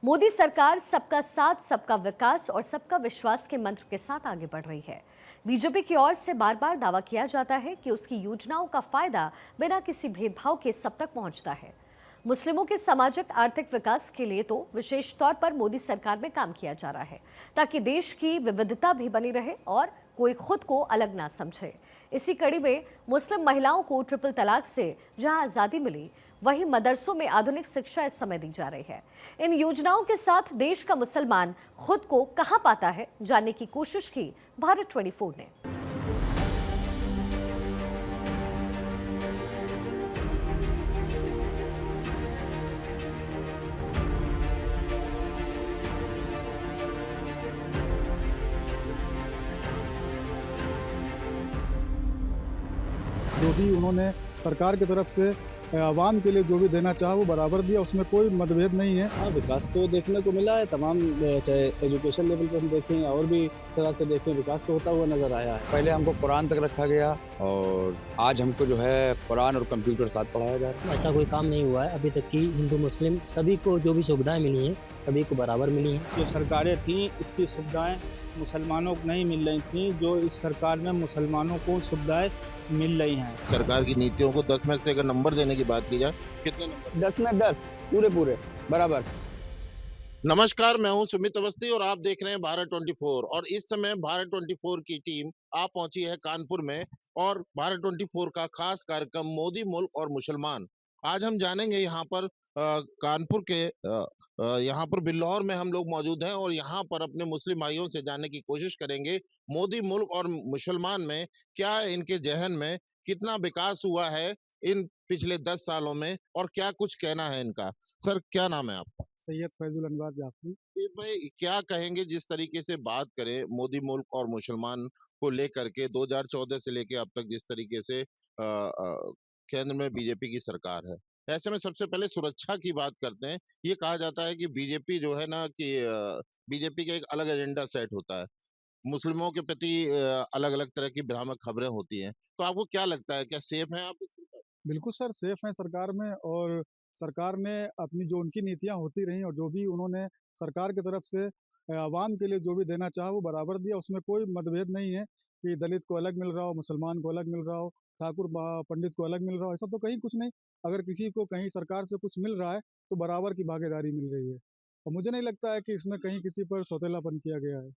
मोदी सरकार सबका साथ, सबका विकास और सबका विश्वास के मंत्र के साथ आगे बढ़ रही है। बीजेपी की ओर से बार बार दावा किया जाता है कि उसकी योजनाओं का फायदा बिना किसी भेदभाव के सब तक पहुंचता है। मुस्लिमों के सामाजिक आर्थिक विकास के लिए तो विशेष तौर पर मोदी सरकार में काम किया जा रहा है, ताकि देश की विविधता भी बनी रहे और कोई खुद को अलग ना समझे। इसी कड़ी में मुस्लिम महिलाओं को ट्रिपल तलाक से जहां आजादी मिली, वहीं मदरसों में आधुनिक शिक्षा इस समय दी जा रही है। इन योजनाओं के साथ देश का मुसलमान खुद को कहां पाता है, जानने की कोशिश की भारत 24 ने। जो भी उन्होंने सरकार की तरफ से आवाम के लिए जो भी देना चाहा वो बराबर दिया, उसमें कोई मतभेद नहीं है। हाँ, विकास तो देखने को मिला है तमाम, चाहे एजुकेशन लेवल पर हम देखें और भी तरह से देखें, विकास तो होता हुआ नजर आया है। पहले हमको कुरान तक रखा गया और आज हमको जो है कुरान और कंप्यूटर साथ पढ़ाया जा रहा है। ऐसा कोई काम नहीं हुआ है अभी तक कि हिंदू मुस्लिम सभी को जो भी सुविधाएं मिली हैं सभी को बराबर मिली हैं। जो सरकारें थीं इतनी सुविधाएं मुसलमानों को नहीं मिल रही थीं, जो इस सरकार में मुसलमानों को सुविधाएं मिल रही हैं। सरकार की नीतियों को 10 में से अगर नंबर देने की बात की जाए, कितने नंबर? 10 में 10 पूरे बराबर। नमस्कार, मैं हूं सुमित अवस्थी और आप देख रहे हैं भारत 24। और इस समय भारत 24 की टीम आ पहुंची है कानपुर में और भारत 24 का खास कार्यक्रम मोदी मुल्क और मुसलमान। आज हम जानेंगे यहाँ पर कानपुर के यहाँ पर बिल्लौर में हम लोग मौजूद हैं और यहाँ पर अपने मुस्लिम भाइयों से जानने की कोशिश करेंगे मोदी मुल्क और मुसलमान में क्या इनके जहन में कितना विकास हुआ है इन पिछले 10 सालों में और क्या कुछ कहना है इनका। सर, क्या नाम है आपका? सैयद फैजुल अनवर जाफरी। फिर भाई क्या कहेंगे जिस तरीके से बात करें मोदी मुल्क और मुसलमान को लेकर के 2014 से लेके अब तक जिस तरीके से केंद्र में बीजेपी की सरकार है, ऐसे में सबसे पहले सुरक्षा की बात करते हैं। ये कहा जाता है कि बीजेपी जो है ना कि बीजेपी का एक अलग एजेंडा सेट होता है, मुस्लिमों के प्रति अलग अलग तरह की भ्रामक खबरें होती हैं। तो आपको क्या लगता है, क्या सेफ है आप इस सरकार? बिल्कुल सर, सेफ हैं सरकार में। और सरकार ने अपनी जो उनकी नीतियां होती रहीं और जो भी उन्होंने सरकार की तरफ से आवाम के लिए जो भी देना चाहा वो बराबर दिया, उसमें कोई मतभेद नहीं है कि दलित को अलग मिल रहा हो, मुसलमान को अलग मिल रहा हो, ठाकुर पंडित को अलग मिल रहा हो। ऐसा तो कहीं कुछ नहीं। अगर किसी को कहीं सरकार से कुछ मिल रहा है तो बराबर की भागीदारी मिल रही है, और मुझे नहीं लगता है कि इसमें कहीं किसी पर सौतेलापन किया गया है।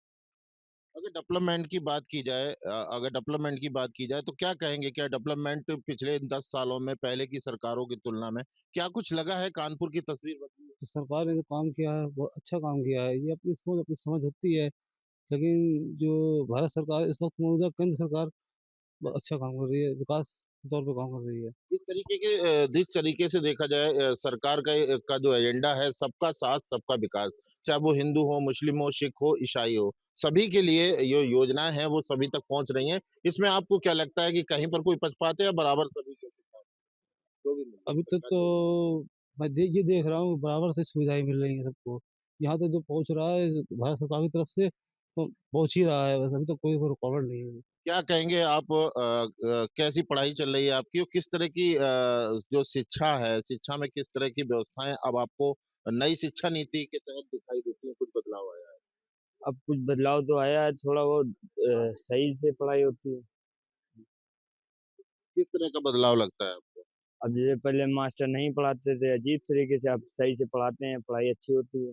अगर डेवलपमेंट की बात की जाए तो क्या कहेंगे, क्या डेवलपमेंट पिछले 10 सालों में पहले की सरकारों की तुलना में क्या कुछ लगा है, कानपुर की तस्वीर बदली है? तो सरकार ने जो काम किया है वो अच्छा काम किया है, ये अपनी सोच अपनी समझ होती है। लेकिन जो भारत सरकार इस वक्त मौजूदा केंद्र सरकार बहुत अच्छा काम कर रही है, विकास के तौर पे काम कर रही है। जिस तरीके से देखा जाए सरकार का जो एजेंडा है सबका साथ सबका विकास, चाहे वो हिंदू हो, मुस्लिम हो, सिख हो, ईसाई हो, सभी के लिए ये योजनाएं हैं वो सभी तक पहुंच रही हैं। इसमें आपको क्या लगता है कि कहीं पर कोई पक्षपात है या बराबर सभी को जो भी मिले अभी तक सरकार तो जो? मैं ये देख रहा हूँ बराबर से सुविधाएं मिल रही हैं सबको। यहाँ तक जो पहुँच रहा है भारत सरकार की तरफ से तो पहुँच ही रहा है, बस अभी तो कोई रुकावट नहीं है। क्या कहेंगे आप, कैसी पढ़ाई चल रही है आपकी और किस तरह की जो शिक्षा है, शिक्षा में किस तरह की व्यवस्थाएं अब आपको नई शिक्षा नीति के तहत दिखाई देती है, कुछ बदलाव आया है? अब कुछ बदलाव तो आया है, थोड़ा बहुत सही से पढ़ाई होती है। किस तरह का बदलाव लगता है आपको? अब जैसे पहले मास्टर नहीं पढ़ाते थे अजीब तरीके से, अब सही से पढ़ाते हैं, पढ़ाई अच्छी होती है।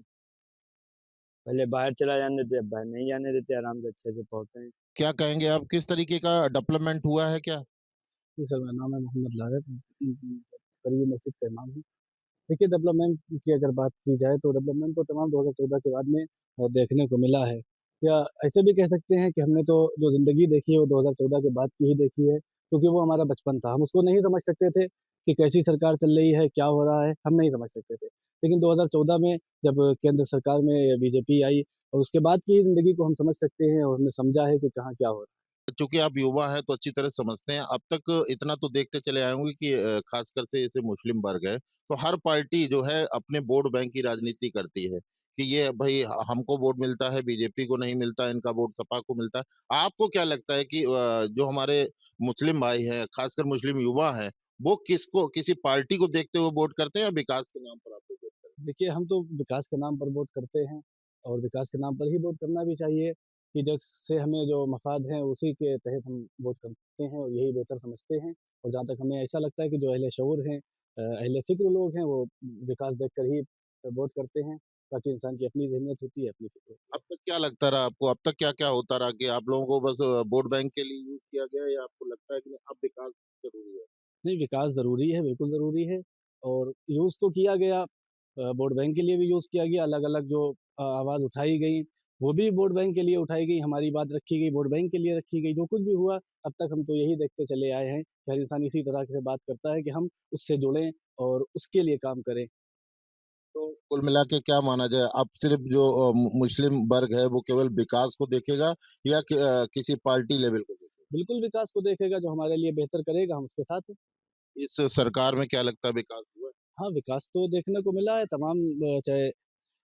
पहले बाहर चला जाने देते, अब बाहर नहीं जाने देते, आराम से अच्छे से पढ़ते हैं। क्या कहेंगे आप, किस तरीके का डेवलपमेंट हुआ है क्या? जी सर, मेरा नाम है मोहम्मद लारफ, करीबी मस्जिद का इमाम हूँ। देखिए, डेवलपमेंट की अगर बात की जाए तो डेवलपमेंट तो तमाम 2014 के बाद में देखने को मिला है। या ऐसे भी कह सकते हैं कि हमने तो जो ज़िंदगी देखी है वो 2014 के बाद की ही देखी है, क्योंकि वो हमारा बचपन था। हम उसको नहीं समझ सकते थे कि कैसी सरकार चल रही है, क्या हो रहा है, हम नहीं समझ सकते थे। लेकिन 2014 में जब केंद्र सरकार में बीजेपी आई और उसके बाद की ज़िंदगी को हम समझ सकते हैं और हमने समझा है कि कहाँ क्या हो रहा है। चूंकि आप युवा हैं तो अच्छी तरह समझते हैं। अब तक इतना तो देखते चले आए होंगे कि खासकर से जैसे मुस्लिम वर्ग है, तो हर पार्टी जो है अपने वोट बैंक की राजनीति करती है कि ये भाई हमको वोट मिलता है, बीजेपी को नहीं मिलता, इनका वोट सपा को मिलता है। आपको क्या लगता है कि जो हमारे मुस्लिम भाई हैं, खासकर मुस्लिम युवा हैं, वो किसको, किसी पार्टी को देखते हुए वोट करते हैं या विकास के नाम पर आप वोट करते हैं? देखिए, हम तो विकास के नाम पर वोट करते हैं और विकास के नाम पर ही वोट करना भी चाहिए कि जिससे हमें जो मफ़ाद हैं, उसी के तहत हम वोट करते हैं और यही बेहतर समझते हैं। और जहाँ तक हमें ऐसा लगता है कि जो अहले शऊर हैं, अहले फ़िक्र लोग हैं, वो विकास देखकर ही वोट करते हैं। बाकी इंसान की अपनी ज़हनियत होती है, अपनी फ़िक्र होती है। अब तक क्या लगता रहा आपको? अब तक क्या-क्या होता रहा कि आप लोगों को बस वोट बैंक के लिए यूज़ किया गया या आपको लगता है कि नहीं अब विकास ज़रूरी है? नहीं, विकास ज़रूरी है, बिल्कुल ज़रूरी है और यूज़ तो किया गया वोट बैंक के लिए भी यूज़ किया गया, अलग-अलग जो आवाज़ उठाई गई, वो भी वोट बैंक के लिए उठाई गई, हमारी बात रखी गई, वोट बैंक के लिए रखी गई। जो कुछ भी हुआ, अब तक हम तो यही देखते चले आए हैं कि हर इंसान इसी तरह से बात करता है कि हम उससे जुड़ें और उसके लिए काम करें। तो कुल मिला के क्या माना जाए, अब सिर्फ़ जो मुस्लिम वर्ग है वो केवल विकास को देखेगा या किसी पार्टी लेवल को देखेगा? बिल्कुल विकास को देखेगा, जो हमारे लिए बेहतर करेगा, हम उसके साथ हैं। इस सरकार में क्या लगता है विकास हुआ है? हाँ, विकास तो देखने को मिला है तमाम चाहे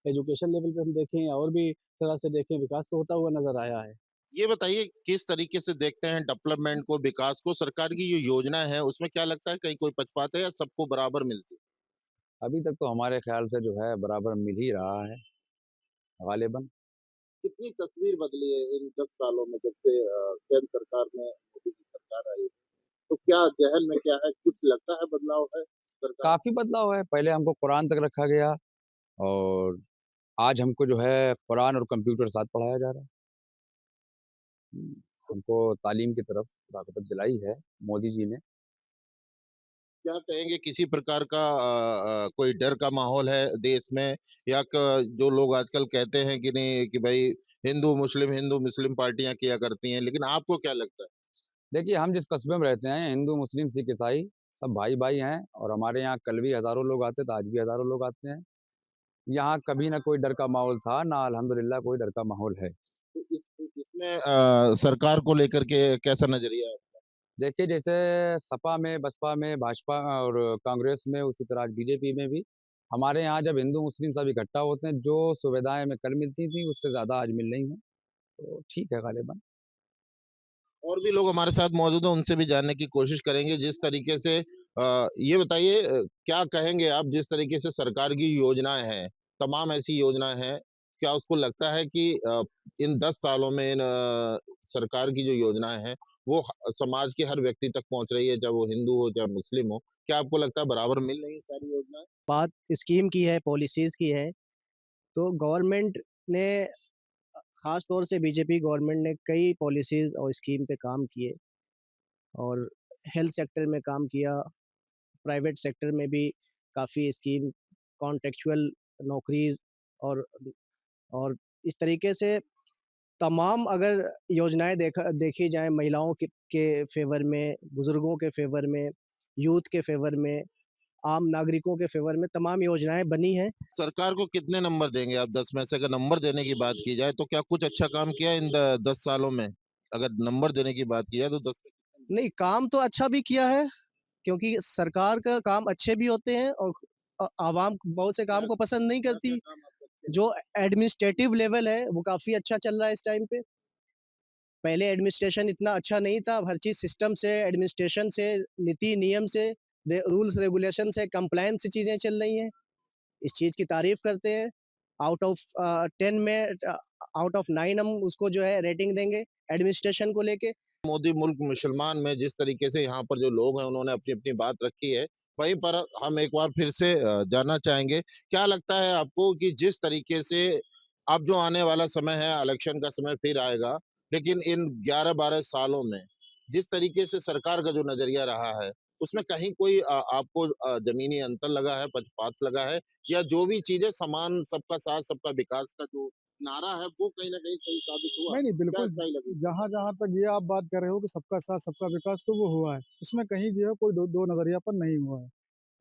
एजुकेशन लेवल पे हम देखें या और भी तरह से देखें, विकास तो होता हुआ नज़र आया है। ये बताइए किस तरीके से देखते हैं डेवलपमेंट को, विकास को? सरकार की जो योजना है उसमें क्या लगता है कहीं कोई पक्षपात है या सबको बराबर मिलती है? अभी तक तो हमारे ख्याल से जो है बराबर मिल ही रहा है गालिबन। कितनी तस्वीर बदली है इन 10 सालों में जब से केंद्र सरकार में मोदी की सरकार आई है? तो क्या ज़हन में क्या है, कुछ लगता है बदलाव है सरकार में? काफ़ी बदलाव है, पहले हमको कुरान तक रखा गया और आज हमको जो है कुरान और कंप्यूटर साथ पढ़ाया जा रहा है। हुँ, हमको तालीम की तरफ रग़बत दिलाई है मोदी जी ने। क्या कहेंगे किसी प्रकार का कोई डर का माहौल है देश में या जो लोग आजकल कहते हैं कि नहीं कि भाई हिंदू मुस्लिम पार्टियां किया करती हैं, लेकिन आपको क्या लगता है? देखिए, हम जिस कस्बे में रहते हैं, हिंदू, मुस्लिम, सिख, ईसाई सब भाई-भाई हैं और हमारे यहाँ कल भी हज़ारों लोग आते थे, आज भी हज़ारों लोग आते हैं। यहाँ कभी ना कोई डर का माहौल था, ना अल्हम्दुलिल्लाह कोई डर का माहौल है। तो इसमें सरकार को लेकर के कैसा नजरिया है? देखिए, जैसे सपा में, बसपा में, भाजपा और कांग्रेस में, उसी तरह आज बीजेपी में भी हमारे यहाँ जब हिंदू, मुस्लिम सब इकट्ठा होते हैं, जो सुविधाएँ हमें कल मिलती थी, उससे ज़्यादा आज मिल रही हैं। तो ठीक है गालिबन। और भी लोग हमारे साथ मौजूद हैं, उनसे भी जानने की कोशिश करेंगे जिस तरीके से ये बताइए क्या कहेंगे आप जिस तरीके से सरकार की योजनाएँ हैं, तमाम ऐसी योजनाएँ हैं, क्या उसको लगता है कि इन 10 सालों में सरकार की जो योजनाएँ हैं, वो समाज के हर व्यक्ति तक पहुँच रही है, चाहे वो हिंदू हो, चाहे मुस्लिम हो? क्या आपको लगता है बराबर मिल रही है सारी योजनाएँ? बात स्कीम की है, पॉलिसीज़ की है, तो गवर्नमेंट ने ख़ास तौर से बीजेपी गवर्नमेंट ने कई पॉलिसीज़ और स्कीम पे काम किए और हेल्थ सेक्टर में काम किया, प्राइवेट सेक्टर में भी काफ़ी स्कीम, कॉन्ट्रैक्चुअल नौकरीज़ और और इस तरीके से तमाम अगर योजनाएँ देखी जाएँ महिलाओं के फ़ेवर में, बुज़ुर्गों के फ़ेवर में, यूथ के फ़ेवर में, आम नागरिकों के फ़ेवर में तमाम योजनाएँ बनी हैं। सरकार को कितने नंबर देंगे आप 10 में से? अगर नंबर देने की बात की जाए, तो क्या कुछ अच्छा काम किया इन 10 सालों में? अगर नंबर देने की बात की जाए तो 10 में कितने नंबर? नहीं, काम तो अच्छा भी किया है, क्योंकि सरकार का काम अच्छे भी होते हैं और आवाम बहुत से काम क्या को पसंद नहीं क्या-क्या करती। काम आपको अच्छे जो लगे? एडमिनिस्ट्रेटिव लेवल है, वो काफ़ी अच्छा चल रहा है इस टाइम पे। पहले एडमिनिस्ट्रेशन इतना अच्छा नहीं था, अब हर चीज़ सिस्टम से, एडमिनिस्ट्रेशन से, नीति नियम से, रूल्स रेगुलेशन से, कंप्लायंस से चीज़ें चल रही हैं। इस चीज़ की तारीफ़ करते हैं। आउट ऑफ 10 में आउट ऑफ 9 हम उसको जो है रेटिंग देंगे एडमिनिस्ट्रेशन को लेके। मोदी मुल्क मुसलमान में जिस तरीके से यहाँ पर जो लोग हैं उन्होंने अपनी-अपनी बात रखी है, वहीं पर हम एक बार फिर से जानना चाहेंगे, क्या लगता है आपको कि जिस तरीके से अब जो आने वाला समय है, इलेक्शन का समय फिर आएगा, लेकिन इन 11-12 सालों में जिस तरीके से सरकार का जो नज़रिया रहा है, उसमें कहीं कोई आपको ज़मीनी अंतर लगा है, पक्षपात लगा है या जो भी चीज़ें समान सबका साथ सबका विकास का जो नारा है, वो कहीं न कहीं सही साबित हुआ? नहीं, क्या बिल्कुल, अच्छाई लगी? जहाँ-जहाँ तक ये आप बात कर रहे हो कि सबका साथ सबका विकास तो वो हुआ है। उसमें कहीं जो है कोई दो नज़रिया पर नहीं हुआ है।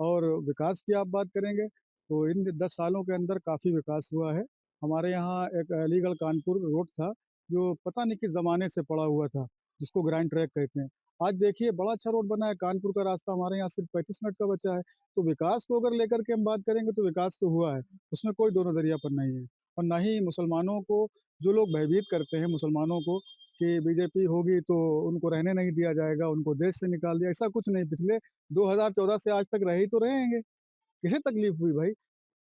और विकास की आप बात करेंगे, तो इन 10 सालों के अंदर काफ़ी विकास हुआ है। हमारे यहाँ एक अलीगढ़ कानपुर रोड था, जो पता नहीं किस ज़माने से पड़ा हुआ था, जिसको ग्रैंड ट्रैक कहते हैं। आज देखिए बड़ा अच्छा रोड बना है, कानपुर का रास्ता हमारे यहाँ सिर्फ 35 मिनट का बचा है। तो विकास को अगर लेकर के हम बात करेंगे तो विकास तो हुआ है, उसमें कोई दो नज़रिया पर नहीं है। और ना ही मुसलमानों को जो लोग भयभीत करते हैं मुसलमानों को कि बीजेपी होगी तो उनको रहने नहीं दिया जाएगा, उनको देश से निकाल दिया, ऐसा कुछ नहीं। पिछले 2014 से आज तक रह ही तो रहे हैंगे, किसे तकलीफ हुई भाई?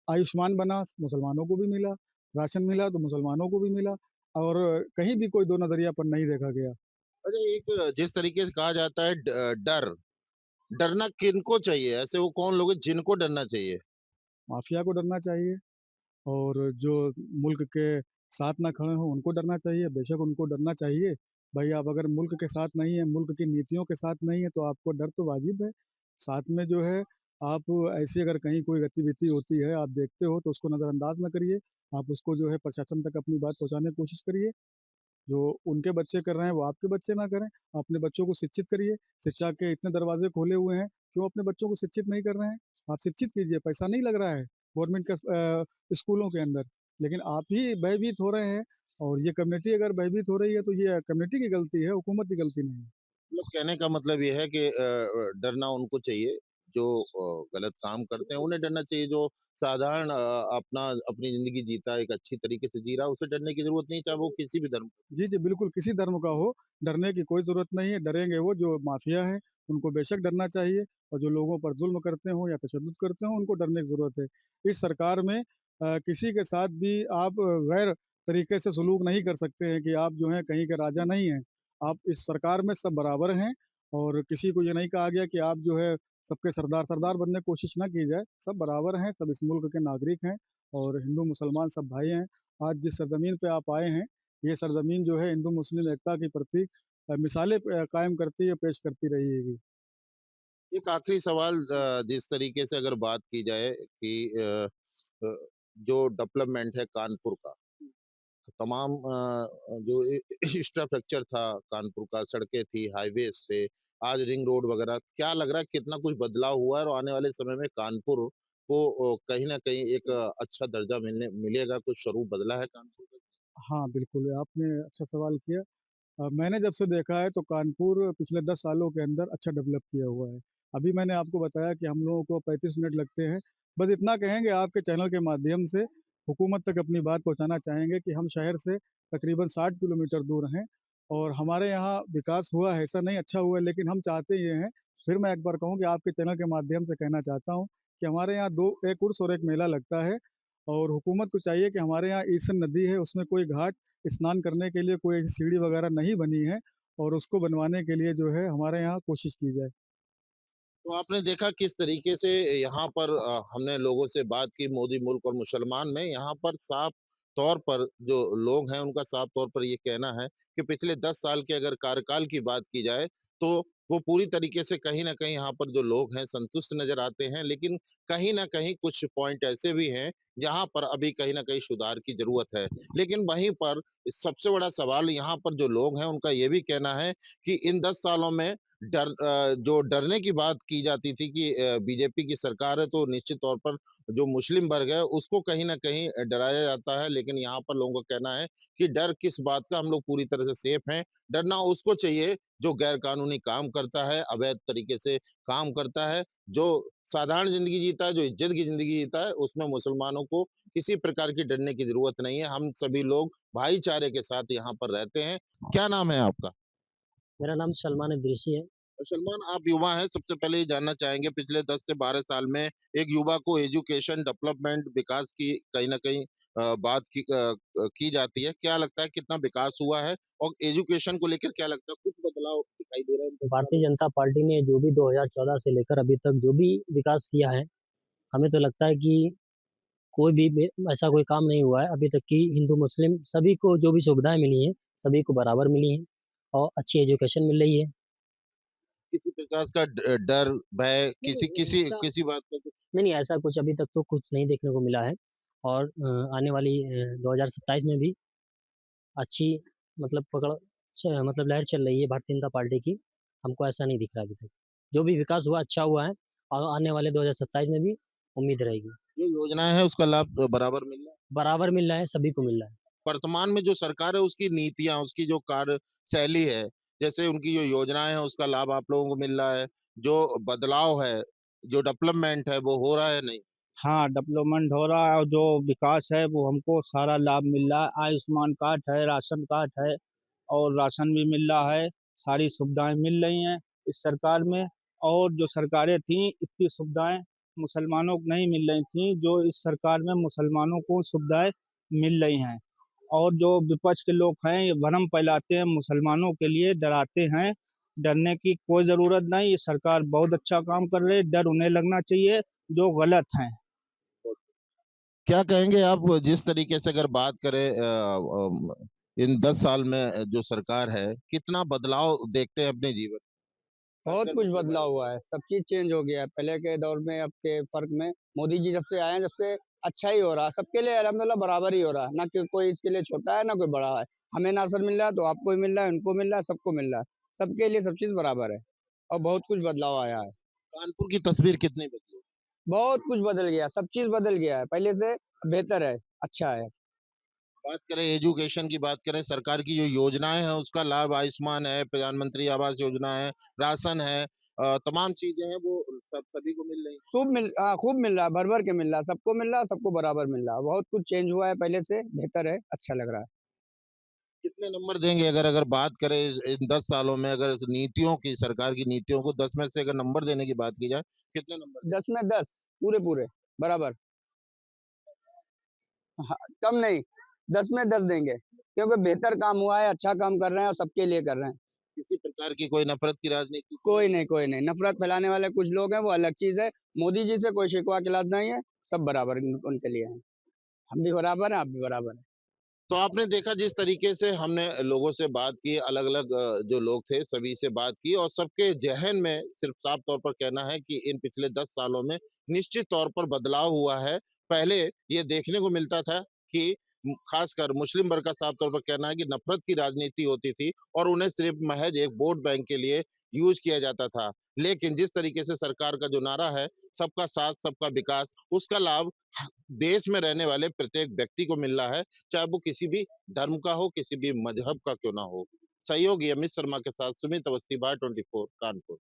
आयुष्मान बना, मुसलमानों को भी मिला, राशन मिला तो मुसलमानों को भी मिला और कहीं भी कोई दो नज़रियापन नहीं देखा गया। अच्छा, एक जिस तरीके से कहा जाता है डर, डरना किनको चाहिए? ऐसे वो कौन लोग हैं जिनको डरना चाहिए? माफिया को डरना चाहिए और जो मुल्क के साथ ना खड़े हों उनको डरना चाहिए, बेशक उनको डरना चाहिए। भाई आप अगर मुल्क के साथ नहीं हैं, मुल्क की नीतियों के साथ नहीं हैं तो आपको डर तो वाजिब है। साथ में जो है आप ऐसी अगर कहीं कोई गतिविधि होती है, आप देखते हो तो उसको नज़रअंदाज ना करिए। आप उसको जो है प्रशासन तक अपनी बात पहुँचाने की कोशिश करिए। जो उनके बच्चे कर रहे हैं वो आपके बच्चे ना करें। अपने बच्चों को शिक्षित करिए। शिक्षा के इतने दरवाजे खोले हुए हैं, क्यों अपने बच्चों को शिक्षित नहीं कर रहे हैं? आप शिक्षित कीजिए, पैसा नहीं लग रहा है गवर्नमेंट के स्कूलों के अंदर। लेकिन आप ही भयभीत हो रहे हैं और ये कम्युनिटी अगर भयभीत हो रही है तो ये कम्युनिटी की गलती है, हुकूमत की गलती नहीं है। मतलब कहने का मतलब ये है कि डरना उनको चाहिए जो गलत काम करते हैं, उन्हें डरना चाहिए। जो साधारण अपनी ज़िंदगी जीता है, एक अच्छी तरीके से जी रहा है, उसे डरने की ज़रूरत नहीं, चाहे वो किसी भी धर्म का। जी, जी, बिल्कुल किसी धर्म का हो, डरने की कोई ज़रूरत नहीं है। डरेंगे वो जो माफिया हैं, उनको बेशक डरना चाहिए और जो लोगों पर ज़ुल्म करते हों या तशद्दुद करते हों, उनको डरने की ज़रूरत है। इस सरकार में किसी के साथ भी आप गैर तरीके से सलूक नहीं कर सकते हैं कि आप जो हैं कहीं के राजा नहीं हैं। आप इस सरकार में सब बराबर हैं और किसी को ये नहीं कहा गया कि आप जो है सबके सरदार सरदार बनने की कोशिश ना की जाए। सब बराबर हैं, सब इस मुल्क के नागरिक हैं और हिंदू मुसलमान सब भाई हैं। आज जिस सरज़मीन पे आप आए हैं ये सरज़मीन जो है हिंदू मुस्लिम एकता के प्रति मिसालें कायम करती है, पेश करती रहेगी। एक आखिरी सवाल, जिस तरीके से अगर बात की जाए कि अ, जो डेवलपमेंट है कानपुर का, तमाम जो इंफ्रास्ट्रक्चर था कानपुर का, सड़कें थी, हाईवेज़ थे, आज रिंग रोड वगैरह, क्या लग रहा है कितना कुछ बदलाव हुआ है और आने वाले समय में कानपुर को कहीं न कहीं एक अच्छा दर्जा मिलेगा, कुछ स्वरूप बदला है कानपुर का? हाँ, बिल्कुल, आपने अच्छा सवाल किया। मैंने जब से देखा है तो कानपुर पिछले 10 सालों के अंदर अच्छा डेवलप किया हुआ है। अभी मैंने आपको बताया कि हम लोगों को 35 मिनट लगते हैं। बस इतना कहेंगे आपके चैनल के माध्यम से हुकूमत तक अपनी बात पहुँचाना चाहेंगे कि हम शहर से तकरीबन 60 किलोमीटर दूर हैं और हमारे यहाँ विकास हुआ है, ऐसा नहीं अच्छा हुआ है लेकिन हम चाहते ये हैं, फिर मैं एक बार कहूँ कि आपके चैनल के माध्यम से कहना चाहता हूँ कि हमारे यहाँ 2 एक उर्स और एक मेला लगता है और हुकूमत को चाहिए कि हमारे यहाँ ईसन नदी है, उसमें कोई घाट स्नान करने के लिए कोई ऐसी सीढ़ी वगैरह नहीं बनी है और उसको बनवाने के लिए जो है हमारे यहाँ कोशिश की जाए। तो आपने देखा किस तरीके से यहाँ पर हमने लोगों से बात की मोदी मुल्क और मुसलमान में, यहाँ पर साफ तौर पर जो लोग हैं उनका साफ तौर पर ये कहना है कि पिछले 10 साल के अगर कार्यकाल की बात की जाए तो वो पूरी तरीके से कहीं न कहीं यहाँ पर जो लोग हैं संतुष्ट नज़र आते हैं। लेकिन कहीं न कहीं कुछ पॉइंट ऐसे भी हैं जहाँ पर अभी कहीं न कहीं सुधार की ज़रूरत है। लेकिन वहीं पर सबसे बड़ा सवाल यहाँ पर जो लोग हैं उनका ये भी कहना है कि इन 10 सालों में जो डरने की बात की जाती थी कि बीजेपी की सरकार है तो निश्चित तौर पर जो मुस्लिम वर्ग है उसको कहीं न कहीं डराया जाता है। लेकिन यहाँ पर लोगों का कहना है कि डर किस बात का, हम लोग पूरी तरह से सेफ हैं। डरना उसको चाहिए जो गैर कानूनी काम करता है, अवैध तरीके से काम करता है, जो साधारण ज़िंदगी जीता है, जो इज़्ज़त की ज़िंदगी जीता है, उसमें मुसलमानों को किसी प्रकार की डरने की ज़रूरत नहीं है। हम सभी लोग भाईचारे के साथ यहाँ पर रहते हैं। क्या नाम है आपका? मेरा नाम सलमान इदरीसी है। सलमान, आप युवा हैं, सबसे पहले ये जानना चाहेंगे पिछले 10 से 12 साल में एक युवा को एजुकेशन, डेवलपमेंट, विकास की कहीं न कहीं बात की जाती है। क्या लगता है कितना विकास हुआ है? और एजुकेशन को लेकर क्या लगता है कुछ बदलाव दिखाई दे रहा है इन 10 भारतीय सालों में? जनता पार्टी ने जो भी 2014 से लेकर अभी तक जो भी विकास किया है, हमें तो लगता है कि कोई भी ऐसा कोई काम नहीं हुआ है अभी तक कि हिंदू मुस्लिम सभी को जो भी सुविधाएं मिली हैं, सभी को बराबर मिली हैं और अच्छी एजुकेशन मिल रही है। किसी प्रकार का डर, भय नहीं किसी नहीं किसी ऐसा किसी बात का कुछ? नहीं नहीं ऐसा कुछ अभी तक तो कुछ नहीं देखने को मिला है और आने वाली 2027 में भी अच्छी मतलब मतलब लहर चल रही है भारतीय जनता पार्टी की। हमको ऐसा नहीं दिख रहा अभी तक। जो भी विकास हुआ अच्छा हुआ है और आने वाले 2027 में भी उम्मीद रहेगी। जो योजनाएँ हैं उसका लाभ बराबर मिल रहा है? बराबर मिल रहा है, सभी को मिल रहा है। वर्तमान में जो सरकार है उसकी नीतियाँ, उसकी जो कार्यशैली है, जैसे उनकी जो योजनाएँ हैं उसका लाभ आप लोगों को मिल रहा है, जो बदलाव है, जो डेवलपमेंट है वो हो रहा है नहीं? हाँ, डेवलपमेंट हो रहा है और जो विकास है वो हमको सारा लाभ मिल रहा है। आयुष्मान कार्ड है, राशन कार्ड है और राशन भी मिल रहा है। सारी सुविधाएँ मिल रही हैं इस सरकार में और जो सरकारें थीं इतनी सुविधाएँ मुसलमानों को नहीं मिल रही थी, जो इस सरकार में मुसलमानों को सुविधाएं मिल रही हैं। और जो विपक्ष के लोग हैं ये भ्रम फैलाते हैं, मुसलमानों के लिए डराते हैं। डरने की कोई ज़रूरत नहीं, ये सरकार बहुत अच्छा काम कर रही है, डर उन्हें लगना चाहिए जो गलत हैं। क्या कहेंगे आप जिस तरीके से अगर बात करें इन 10 साल में जो सरकार है, कितना बदलाव देखते हैं अपने जीवन? बहुत खासकर कुछ पिछले बदलाव हुआ है, सब चीज़ चेंज हो गया है। पहले के दौर में अब के फ़र्क में मोदी जी जब से आए हैं, जब से अच्छा ही हो रहा है। सबके लिए अल्हम्दुलिल्लाह बराबर ही हो रहा है, ना कि कोई इसके लिए छोटा है, ना कोई बड़ा है। हमें नाज़र मिल रहा है, तो आपको भी मिल रहा है, उनको मिल रहा है, सबको मिल रहा है। सबके लिए सब चीज़ बराबर है और बहुत कुछ बदलाव आया है। कानपुर की तस्वीर कितनी बदली? बहुत कुछ बदल गया, सब चीज़ बदल गया है। पहले से बेहतर है, अच्छा है। बात करें एजुकेशन की, बात करें सरकार की जो योजनाएं हैं उसका लाभ, आयुष्मान है, प्रधानमंत्री आवास योजना है, राशन है, तमाम चीजें हैं वो सभी को मिल रही हैं। खूब मिल रहा है, भर-भर के मिल रहा है, सबको मिल रहा है, सबको बराबर मिल रहा है। बहुत कुछ चेंज हुआ है पहले से, बेहतर है, अच्छा लग रहा है। कितने नंबर देंगे अगर अगर बात करें इन 10 सालों में, अगर इस नीतियों की, सरकार की नीतियों को 10 में से अगर नंबर देने की बात की जाए, कितने नंबर देंगे? 10 में 10 पूरे-पूरे बराबर। हाँ, कम नहीं, 10 में 10 देंगे, क्योंकि बेहतर काम हुआ है, अच्छा काम कर रहे हैं और सबके लिए कर रहे हैं। किसी प्रकार की कोई नफरत की राजनीति? कोई नहीं, नफ़रत फैलाने वाले कुछ लोग हैं, वो अलग चीज़ है। मोदी जी से कोई शिकवा की लाज नहीं है, सब बराबर उनके लिए हैं। हम भी बराबर हैं, आप भी बराबर हैं। तो आपने देखा जिस तरीके से हमने लोगों से बात की, अलग-अलग जो लोग थे सभी से बात की और सबके ज़हन में सिर्फ साफ तौर पर कहना है कि इन पिछले 10 सालों में निश्चित तौर पर बदलाव हुआ है। पहले ये देखने को मिलता था कि खासकर मुस्लिम वर्ग का साफ तौर पर कहना है कि नफ़रत की राजनीति होती थी और उन्हें सिर्फ महज़ एक वोट बैंक के लिए यूज़ किया जाता था। लेकिन जिस तरीके से सरकार का जो नारा है, सबका साथ, सबका विकास, उसका लाभ देश में रहने वाले प्रत्येक व्यक्ति को मिल रहा है, चाहे वो किसी भी धर्म का हो, किसी भी मजहब का क्यों ना हो। सहयोगी अमित शर्मा के साथ सुमित अवस्थी, बाय 24 कानपुर।